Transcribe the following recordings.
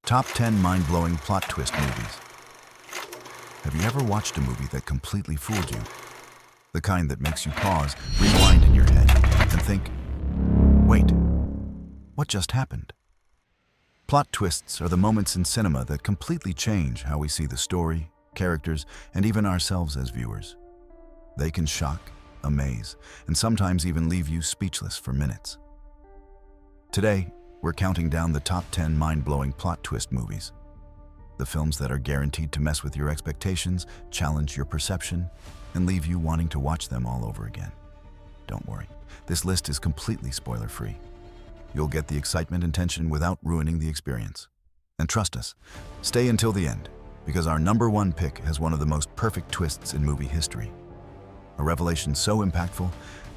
Top 10 mind-blowing plot twist movies. Have you ever watched a movie that completely fooled you? The kind that makes you pause, rewind in your head, and think, wait, what just happened? Plot twists are the moments in cinema that completely change how we see the story, characters, and even ourselves as viewers. They can shock, amaze, and sometimes even leave you speechless for minutes. Today, we're counting down the top 10 mind-blowing plot twist movies. The films that are guaranteed to mess with your expectations, challenge your perception, and leave you wanting to watch them all over again. Don't worry, this list is completely spoiler-free. You'll get the excitement and tension without ruining the experience. And trust us, stay until the end, because our number one pick has one of the most perfect twists in movie history. A revelation so impactful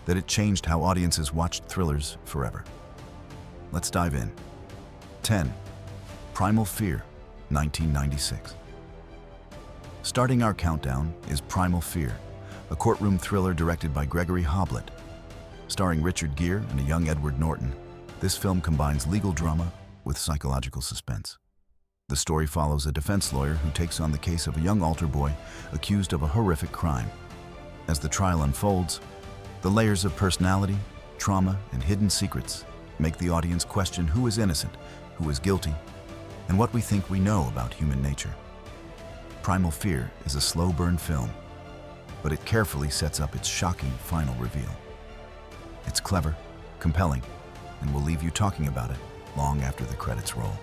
that it changed how audiences watched thrillers forever. Let's dive in. 10. Primal Fear, 1996. Starting our countdown is Primal Fear, a courtroom thriller directed by Gregory Hoblit. Starring Richard Gere and a young Edward Norton, this film combines legal drama with psychological suspense. The story follows a defense lawyer who takes on the case of a young altar boy accused of a horrific crime. As the trial unfolds, the layers of personality, trauma, and hidden secrets make the audience question who is innocent, who is guilty, and what we think we know about human nature. Primal Fear is a slow-burn film, but it carefully sets up its shocking final reveal. It's clever, compelling, and will leave you talking about it long after the credits roll.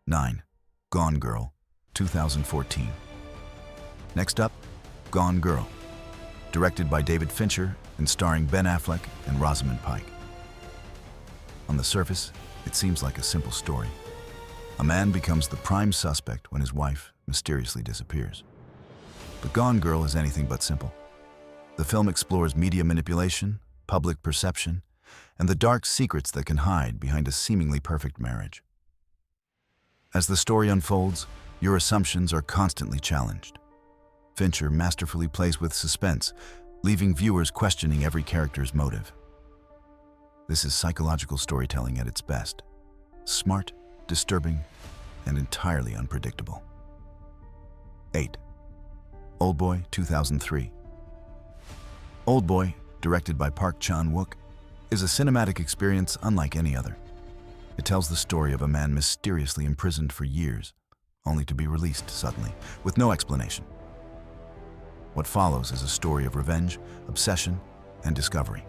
9. Gone Girl, 2014. Next up, Gone Girl, directed by David Fincher and starring Ben Affleck and Rosamund Pike. On the surface, it seems like a simple story. A man becomes the prime suspect when his wife mysteriously disappears. But Gone Girl is anything but simple. The film explores media manipulation, public perception, and the dark secrets that can hide behind a seemingly perfect marriage. As the story unfolds, your assumptions are constantly challenged. Fincher masterfully plays with suspense, leaving viewers questioning every character's motive. This is psychological storytelling at its best. Smart, disturbing, and entirely unpredictable. 8. Oldboy, 2003. Oldboy, directed by Park Chan-wook, is a cinematic experience unlike any other. It tells the story of a man mysteriously imprisoned for years, only to be released suddenly, with no explanation. What follows is a story of revenge, obsession, and discovery.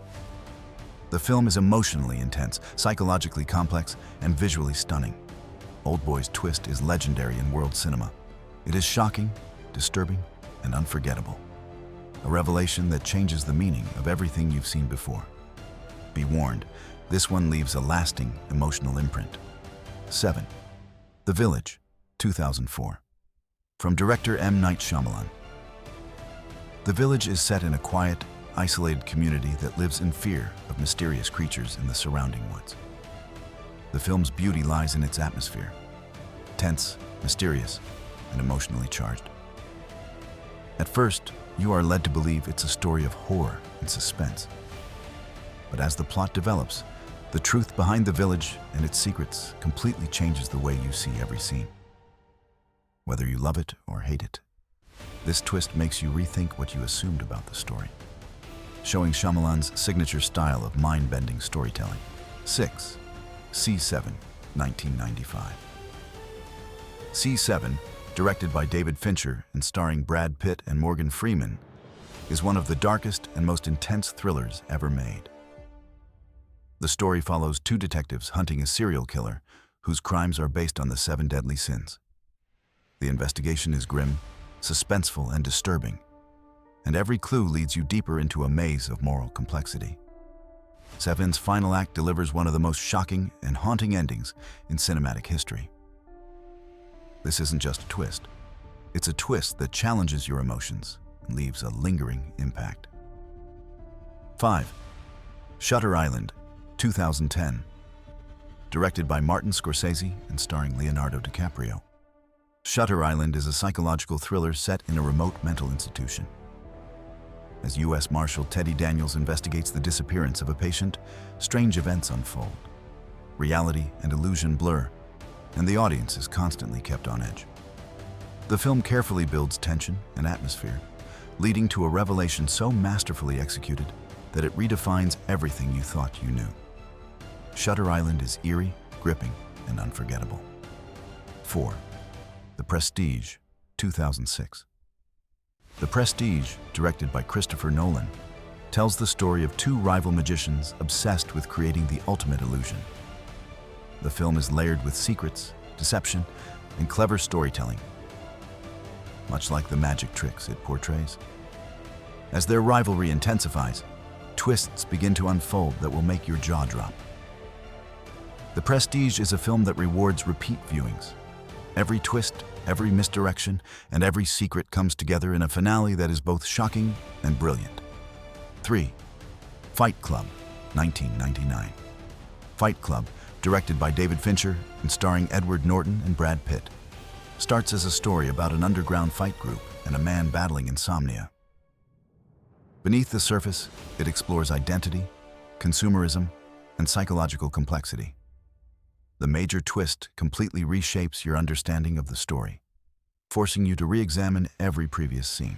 The film is emotionally intense, psychologically complex, and visually stunning. Oldboy's twist is legendary in world cinema. It is shocking, disturbing, and unforgettable. A revelation that changes the meaning of everything you've seen before. Be warned, this one leaves a lasting emotional imprint. 7. The Village, 2004. From director M. Night Shyamalan. The Village is set in a quiet, isolated community that lives in fear of mysterious creatures in the surrounding woods. The film's beauty lies in its atmosphere. Tense, mysterious, and emotionally charged. At first, you are led to believe it's a story of horror and suspense. But as the plot develops, the truth behind the village and its secrets completely changes the way you see every scene. Whether you love it or hate it, this twist makes you rethink what you assumed about the story, showing Shyamalan's signature style of mind-bending storytelling. 6. C7, 1995. C7, directed by David Fincher and starring Brad Pitt and Morgan Freeman, is one of the darkest and most intense thrillers ever made. The story follows two detectives hunting a serial killer whose crimes are based on the 7 deadly sins. The investigation is grim, suspenseful, and disturbing, and every clue leads you deeper into a maze of moral complexity. Seven's final act delivers one of the most shocking and haunting endings in cinematic history. This isn't just a twist. It's a twist that challenges your emotions and leaves a lingering impact. 5. Shutter Island, 2010. Directed by Martin Scorsese and starring Leonardo DiCaprio. Shutter Island is a psychological thriller set in a remote mental institution. As U.S. Marshal Teddy Daniels investigates the disappearance of a patient, strange events unfold. Reality and illusion blur, and the audience is constantly kept on edge. The film carefully builds tension and atmosphere, leading to a revelation so masterfully executed that it redefines everything you thought you knew. Shutter Island is eerie, gripping, and unforgettable. 4. The Prestige, 2006. The Prestige, directed by Christopher Nolan, tells the story of two rival magicians obsessed with creating the ultimate illusion. The film is layered with secrets, deception, and clever storytelling, much like the magic tricks it portrays. As their rivalry intensifies, twists begin to unfold that will make your jaw drop. The Prestige is a film that rewards repeat viewings. Every twist, every misdirection, and every secret comes together in a finale that is both shocking and brilliant. 3. Fight Club, 1999. Fight Club, directed by David Fincher and starring Edward Norton and Brad Pitt, starts as a story about an underground fight group and a man battling insomnia. Beneath the surface, it explores identity, consumerism, and psychological complexity. The major twist completely reshapes your understanding of the story, forcing you to re-examine every previous scene.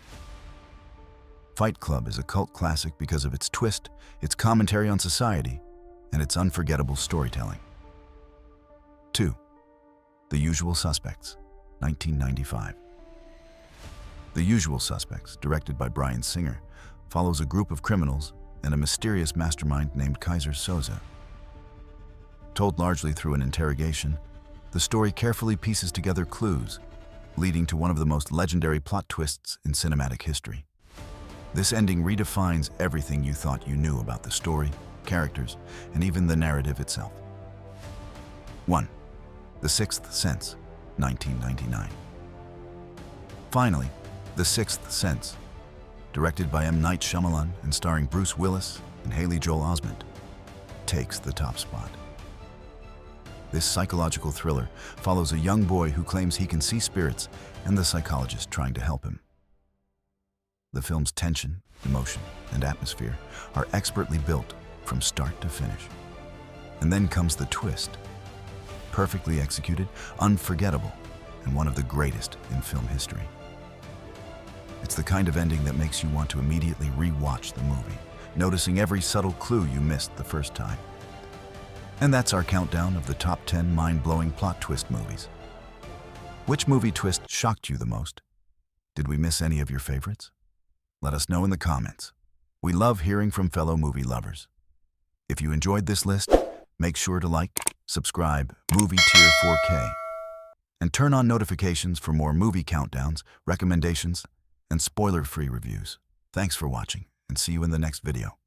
Fight Club is a cult classic because of its twist, its commentary on society, and its unforgettable storytelling. 2. The Usual Suspects, 1995. The Usual Suspects, directed by Bryan Singer, follows a group of criminals and a mysterious mastermind named Kaiser Soze. Told largely through an interrogation, the story carefully pieces together clues, leading to one of the most legendary plot twists in cinematic history. This ending redefines everything you thought you knew about the story, characters, and even the narrative itself. 1. The Sixth Sense, 1999. Finally, The Sixth Sense, directed by M. Night Shyamalan and starring Bruce Willis and Haley Joel Osment, takes the top spot. This psychological thriller follows a young boy who claims he can see spirits and the psychologist trying to help him. The film's tension, emotion, and atmosphere are expertly built from start to finish. And then comes the twist. Perfectly executed, unforgettable, and one of the greatest in film history. It's the kind of ending that makes you want to immediately re-watch the movie, noticing every subtle clue you missed the first time. And that's our countdown of the top 10 mind-blowing plot twist movies. Which movie twist shocked you the most? Did we miss any of your favorites? Let us know in the comments. We love hearing from fellow movie lovers. If you enjoyed this list, make sure to like, subscribe, Movie Tier 4K, and turn on notifications for more movie countdowns, recommendations, and spoiler-free reviews. Thanks for watching, and see you in the next video.